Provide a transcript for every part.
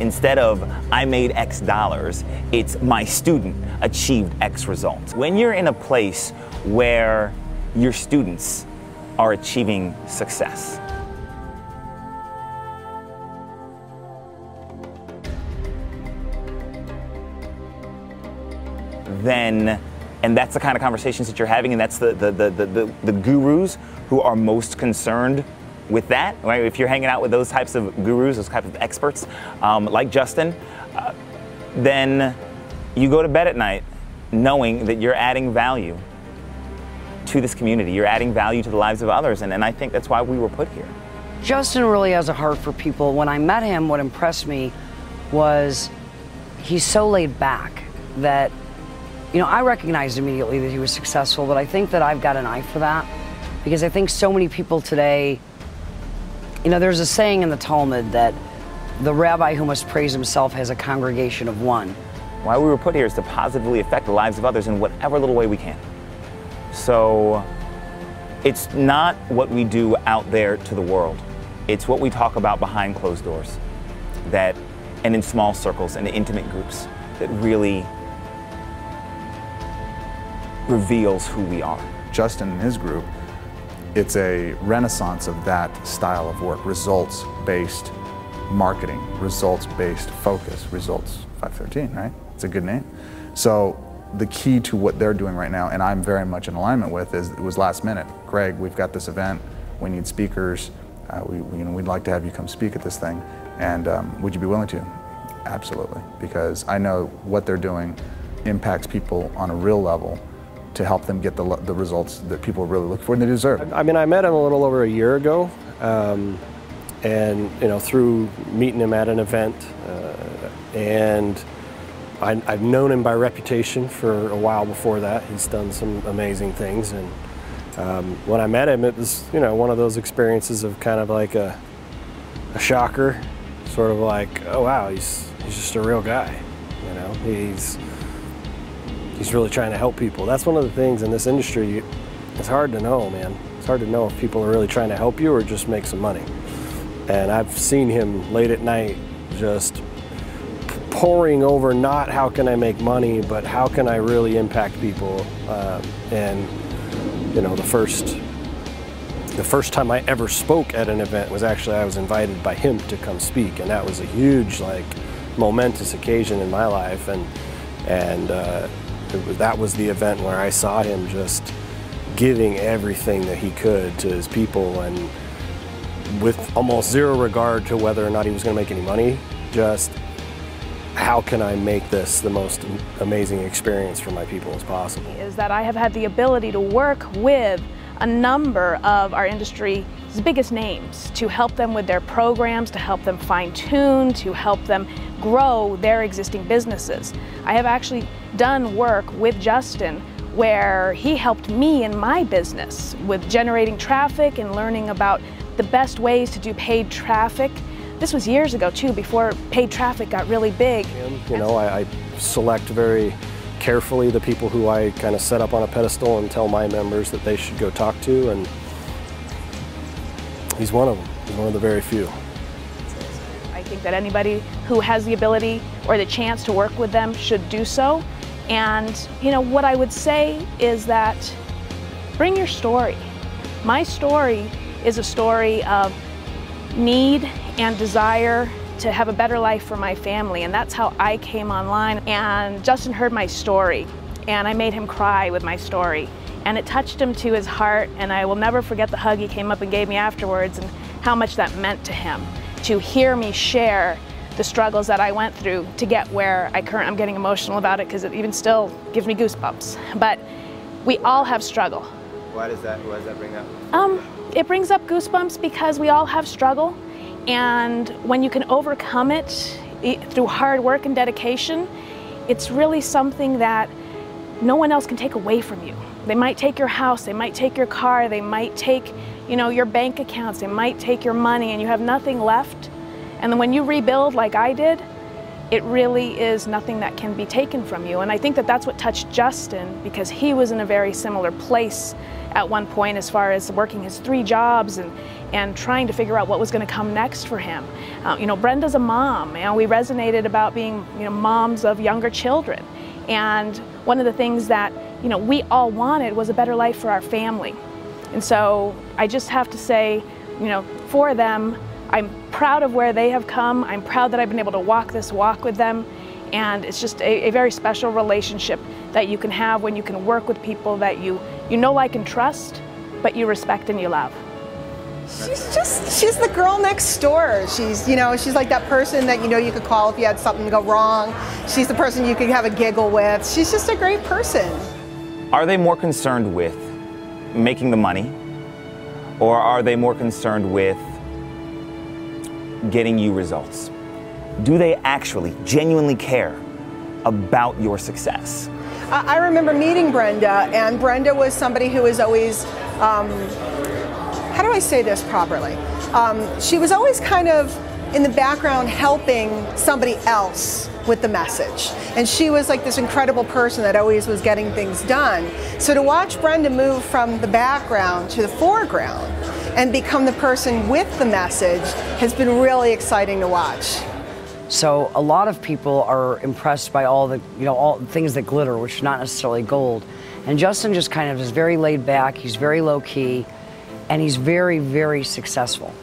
Instead of I made X dollars, it's my student achieved X results. When you're in a place where your students are achieving success, then, and that's the kind of conversations that you're having, and that's the gurus who are most concerned with that, right? If you're hanging out with those types of gurus, those types of experts, like Justin, then you go to bed at night knowing that you're adding value to this community. You're adding value to the lives of others, and I think that's why we were put here. Justin really has a heart for people. When I met him, what impressed me was he's so laid back that, you know, I recognized immediately that he was successful, but I think that I've got an eye for that, because I think so many people today, you know, there's a saying in the Talmud that the rabbi who must praise himself has a congregation of one. Why we were put here is to positively affect the lives of others in whatever little way we can. So it's not what we do out there to the world. It's what we talk about behind closed doors, that, and in small circles and intimate groups, that really reveals who we are. Justin and his group, it's a renaissance of that style of work, results-based marketing, results-based focus, Results 513, right? It's a good name. So the key to what they're doing right now, and I'm very much in alignment with, is it was last minute. Greg, we've got this event, we need speakers, we'd like to have you come speak at this thing, and would you be willing to? Absolutely, because I know what they're doing impacts people on a real level to help them get the results that people really look for and they deserve. I mean, I met him a little over a year ago, and you know, through meeting him at an event, and I've known him by reputation for a while before that. He's done some amazing things, and when I met him, it was, you know, one of those experiences of kind of like a shocker, sort of like, oh wow, he's just a real guy, you know, he's really trying to help people. That's one of the things in this industry, it's hard to know, man. It's hard to know if people are really trying to help you or just make some money. And I've seen him late at night just poring over not how can I make money, but how can I really impact people. And you know, the first time I ever spoke at an event was actually, I was invited by him to come speak, and that was a huge, like, momentous occasion in my life. That was the event where I saw him just giving everything that he could to his people, and with almost zero regard to whether or not he was going to make any money, just how can I make this the most amazing experience for my people as possible. Is that I have had the ability to work with a number of our industry's biggest names to help them with their programs, to help them fine-tune, to help them grow their existing businesses. I have actually done work with Justin where he helped me in my business with generating traffic and learning about the best ways to do paid traffic. This was years ago too, before paid traffic got really big. You know, I select very carefully the people who I kind of set up on a pedestal and tell my members that they should go talk to, and he's one of them. He's one of the very few. I think that anybody who has the ability or the chance to work with them should do so. And you know, what I would say is that bring your story. My story is a story of need and desire to have a better life for my family, and that's how I came online. And Justin heard my story, and I made him cry with my story, and it touched him to his heart, and I will never forget the hug he came up and gave me afterwards, and how much that meant to him to hear me share the struggles that I went through to get where I'm getting emotional about it because it even still gives me goosebumps. But we all have struggle. Why does that bring up? It brings up goosebumps because we all have struggle, and when you can overcome it through hard work and dedication, it's really something that no one else can take away from you. They might take your house, they might take your car, they might take, you know, your bank accounts, they might take your money, and you have nothing left. And then when you rebuild like I did, it really is nothing that can be taken from you. And I think that that's what touched Justin, because he was in a very similar place at one point as far as working his 3 jobs and trying to figure out what was going to come next for him. You know, Brenda's a mom, and we resonated about being, you know, moms of younger children. And one of the things that, you know, we all wanted was a better life for our family. And so I just have to say, you know, for them, I'm proud of where they have come. I'm proud that I've been able to walk this walk with them. And it's just a very special relationship that you can have when you can work with people that you know, like, and trust, but you respect and you love. She's the girl next door. She's, you know, she's like that person that, you know, you could call if you had something to go wrong. She's the person you could have a giggle with. She's just a great person. Are they more concerned with making the money, or are they more concerned with getting you results? Do they actually genuinely care about your success? I remember meeting Brenda, and Brenda was somebody who was always, how do I say this properly? She was always kind of in the background helping somebody else with the message. And she was like this incredible person that always was getting things done. So to watch Brenda move from the background to the foreground and become the person with the message has been really exciting to watch. So a lot of people are impressed by all the, you know, all the things that glitter, which are not necessarily gold. And Justin just kind of is very laid back, he's very low key, and he's very, very successful.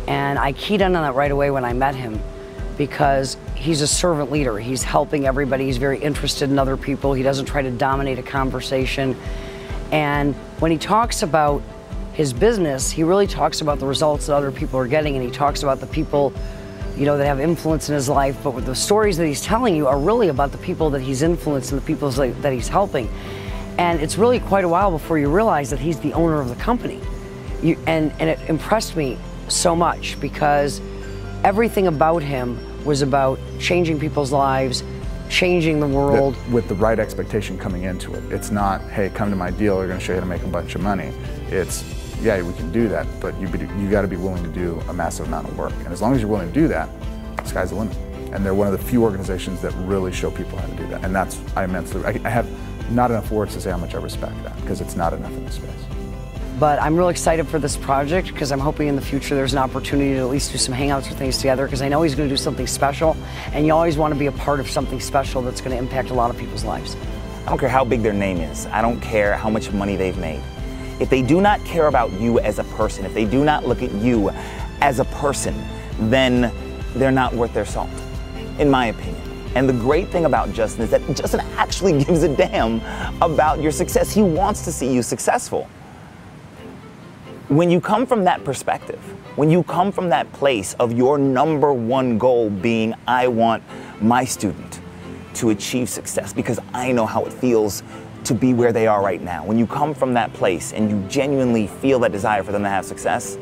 And I keyed in on that right away when I met him, because he's a servant leader. He's helping everybody, he's very interested in other people, he doesn't try to dominate a conversation. And when he talks about his business, he really talks about the results that other people are getting, and he talks about the people, you know, that have influence in his life, but with the stories that he's telling you are really about the people that he's influenced and the people that he's helping. And it's really quite a while before you realize that he's the owner of the company. And it impressed me so much, because everything about him was about changing people's lives, changing the world. With the right expectation coming into it. It's not, hey, come to my deal, we're going to show you how to make a bunch of money. It's, yeah, we can do that, but you got to be willing to do a massive amount of work. And as long as you're willing to do that, the sky's the limit. And they're one of the few organizations that really show people how to do that. And that's, I have not enough words to say how much I respect that, because it's not enough in this space. But I'm real excited for this project, because I'm hoping in the future there's an opportunity to at least do some hangouts or things together, because I know he's going to do something special, and you always want to be a part of something special that's going to impact a lot of people's lives. I don't care how big their name is. I don't care how much money they've made. If they do not care about you as a person, if they do not look at you as a person, then they're not worth their salt, in my opinion. And the great thing about Justin is that Justin actually gives a damn about your success. He wants to see you successful. When you come from that perspective, when you come from that place of your #1 goal being, I want my student to achieve success because I know how it feels to be where they are right now. When you come from that place and you genuinely feel that desire for them to have success,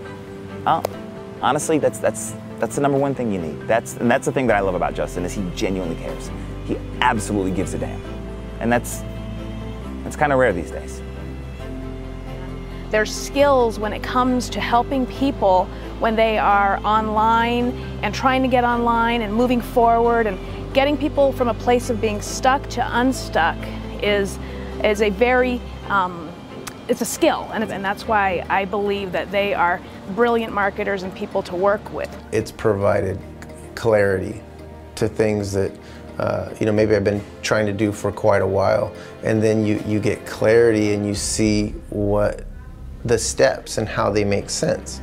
honestly, that's the #1 thing you need. And that's the thing that I love about Justin, is he genuinely cares. He absolutely gives a damn. And that's kind of rare these days. Their skills when it comes to helping people when they are online and trying to get online and moving forward and getting people from a place of being stuck to unstuck is a very, it's a skill, and that's why I believe that they are brilliant marketers and people to work with. It's provided clarity to things that you know, maybe I've been trying to do for quite a while, and then you get clarity and you see what the steps and how they make sense,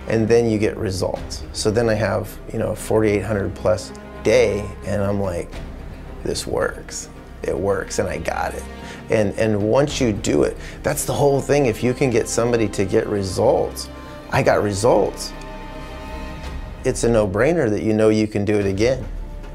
and then you get results. So then I have, you know, a 4,800 plus day, and I'm like, this works. It works, and I got it. And once you do it, that's the whole thing. If you can get somebody to get results, I got results. It's a no-brainer that you know you can do it again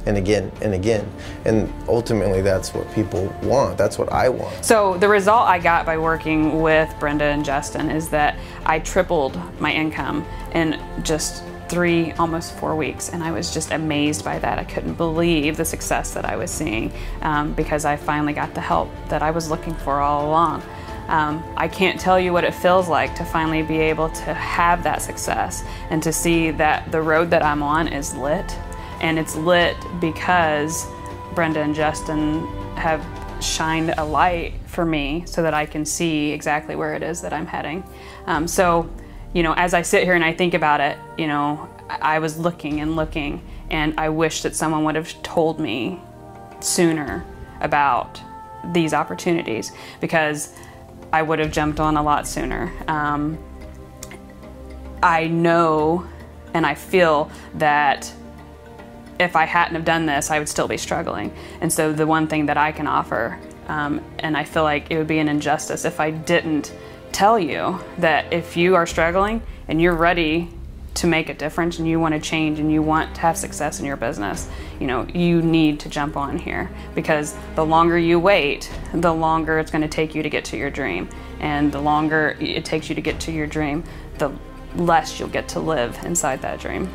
and again and again. And ultimately, that's what people want. That's what I want. So the result I got by working with Brenda and Justin is that I tripled my income in just 3, almost 4 weeks, and I was just amazed by that. I couldn't believe the success that I was seeing because I finally got the help that I was looking for all along. I can't tell you what it feels like to finally be able to have that success and to see that the road that I'm on is lit And it's lit because Brenda and Justin have shined a light for me so that I can see exactly where it is that I'm heading. So, you know, as I sit here and I think about it, you know, I was looking and looking, and I wish that someone would have told me sooner about these opportunities, because I would have jumped on a lot sooner. I know and I feel that if I hadn't have done this, I would still be struggling. And so the one thing that I can offer, and I feel like it would be an injustice if I didn't tell you that if you are struggling and you're ready to make a difference and you want to change and you want to have success in your business, you know, you need to jump on here, because the longer you wait, the longer it's going to take you to get to your dream. And the longer it takes you to get to your dream, the less you'll get to live inside that dream.